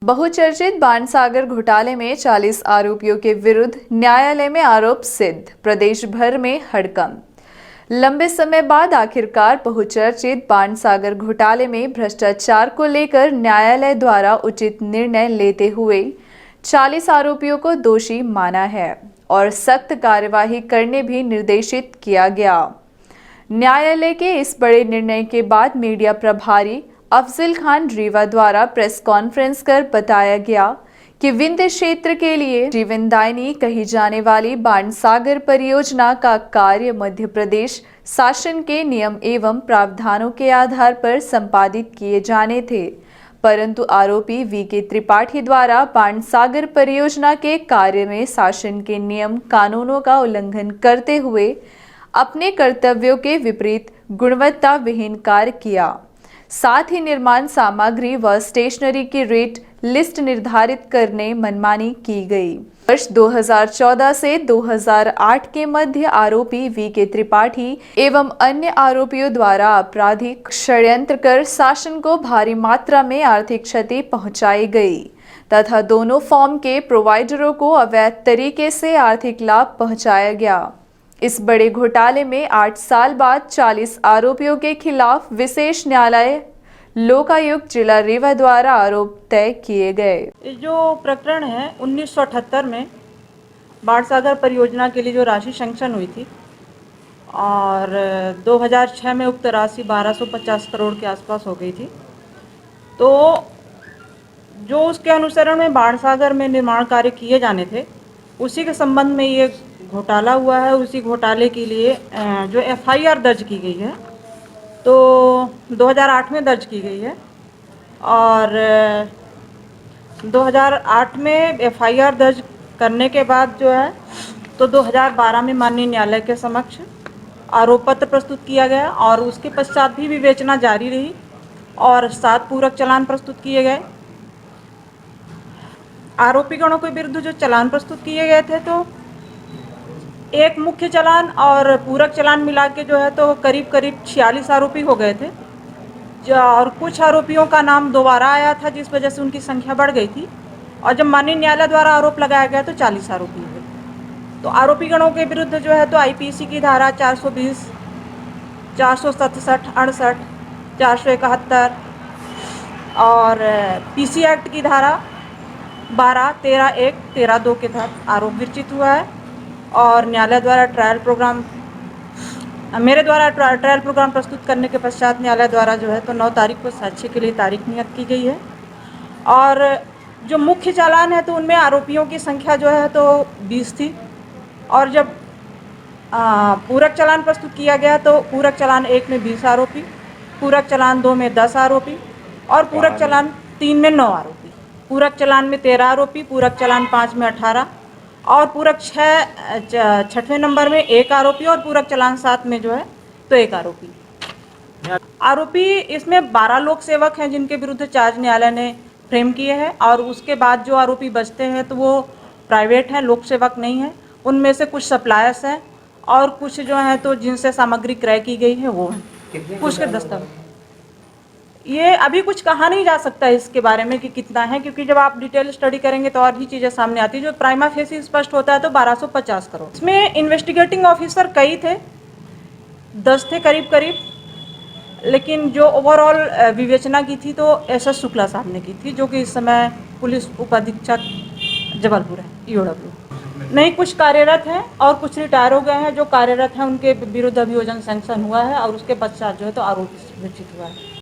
बहुचर्चित बाणसागर घोटाले में 40 आरोपियों के विरुद्ध न्यायालय में आरोप सिद्ध। प्रदेश भर में हड़कंप। लंबे समय बाद आखिरकार बहुचर्चित बाणसागर घोटाले में भ्रष्टाचार को लेकर न्यायालय द्वारा उचित निर्णय लेते हुए 40 आरोपियों को दोषी माना है और सख्त कार्यवाही करने भी निर्देशित किया गया। न्यायालय के इस बड़े निर्णय के बाद मीडिया प्रभारी अफजल खान रीवा द्वारा प्रेस कॉन्फ्रेंस कर बताया गया कि विंध्य क्षेत्र के लिए जीवनदायिनी कही जाने वाली बाणसागर परियोजना का कार्य मध्य प्रदेश शासन के नियम एवं प्रावधानों के आधार पर संपादित किए जाने थे, परंतु आरोपी वीके त्रिपाठी द्वारा बाणसागर परियोजना के कार्य में शासन के नियम कानूनों का उल्लंघन करते हुए अपने कर्तव्यों के विपरीत गुणवत्ता विहीन कार्य किया। साथ ही निर्माण सामग्री व स्टेशनरी की रेट लिस्ट निर्धारित करने मनमानी की गई। वर्ष 2014 से 2008 के मध्य आरोपी वीके त्रिपाठी एवं अन्य आरोपियों द्वारा आपराधिक षड्यंत्र कर शासन को भारी मात्रा में आर्थिक क्षति पहुंचाई गई तथा दोनों फॉर्म के प्रोवाइडरों को अवैध तरीके से आर्थिक लाभ पहुंचाया गया। इस बड़े घोटाले में 8 साल बाद 40 आरोपियों के खिलाफ विशेष न्यायालय लोकायुक्त जिला रीवा द्वारा आरोप तय किए गए। जो प्रकरण है 1978 में बाणसागर परियोजना के लिए जो राशि सैंक्शन हुई थी और 2006 में उक्त राशि 1250 करोड़ के आसपास हो गई थी, तो जो उसके अनुसरण में बाणसागर में निर्माण कार्य किए जाने थे उसी के संबंध में ये घोटाला हुआ है। उसी घोटाले के लिए जो एफआईआर दर्ज की गई है तो 2008 में दर्ज की गई है और 2008 में एफआईआर दर्ज करने के बाद जो है तो 2012 में माननीय न्यायालय के समक्ष आरोप पत्र प्रस्तुत किया गया और उसके पश्चात भी विवेचना जारी रही और 7 पूरक चालान प्रस्तुत किए गए। आरोपीगणों के विरुद्ध जो चालान प्रस्तुत किए गए थे तो एक मुख्य चालान और पूरक चालान मिला के जो है तो करीब 46 आरोपी हो गए थे और कुछ आरोपियों का नाम दोबारा आया था जिस वजह से उनकी संख्या बढ़ गई थी और जब माननीय न्यायालय द्वारा आरोप लगाया गया तो 40 आरोपी हुए। तो आरोपीगणों के विरुद्ध जो है तो आईपीसी की धारा 420, 467, 68, 471 और पीसी एक्ट की धारा 12, 13, 1, 13, 2 के तहत आरोप विरचित हुआ है और न्यायालय द्वारा मेरे द्वारा ट्रायल प्रोग्राम प्रस्तुत करने के पश्चात न्यायालय द्वारा जो है तो 9 तारीख को साक्ष्य के लिए तारीख नियत की गई है। और जो मुख्य चालान है तो उनमें आरोपियों की संख्या जो है तो 20 थी और जब पूरक चालान प्रस्तुत किया गया तो पूरक चालान 1 में 20 आरोपी, पूरक चालान 2 में 10 आरोपी और पूरक चालान 3 में 9 आरोपी, पूरक चालान में 13 आरोपी, पूरक चालान 5 में 18 और पूरक 6वें नंबर में 1 आरोपी और पूरक चालान 7 में जो है तो 1 आरोपी। आरोपी इसमें 12 लोक सेवक हैं जिनके विरुद्ध चार्ज न्यायालय ने फ्रेम किए हैं और उसके बाद जो आरोपी बचते हैं तो वो प्राइवेट हैं, लोक सेवक नहीं हैं। उनमें से कुछ सप्लायर्स हैं और कुछ जो हैं तो जिनसे सामग्री क्रय की गई है वो हैं। कुछ के दस्तावेज ये अभी कुछ कहा नहीं जा सकता इसके बारे में कि कितना है, क्योंकि जब आप डिटेल स्टडी करेंगे तो और भी चीज़ें सामने आती है। जो प्राइमा फेसी स्पष्ट होता है तो 1250 करोड़। इसमें इन्वेस्टिगेटिंग ऑफिसर कई थे, 10 थे करीब, लेकिन जो ओवरऑल विवेचना की थी तो एसएस शुक्ला साहब ने की थी, जो कि इस समय पुलिस उपाधीक्षक जबलपुर है, ईओडब्ल्यू। नहीं, कुछ कार्यरत हैं और कुछ रिटायर हो गए हैं। जो कार्यरत हैं उनके विरुद्ध अभियोजन सैंक्शन हुआ है और उसके पश्चात जो है तो आरोप विरचित हुआ है।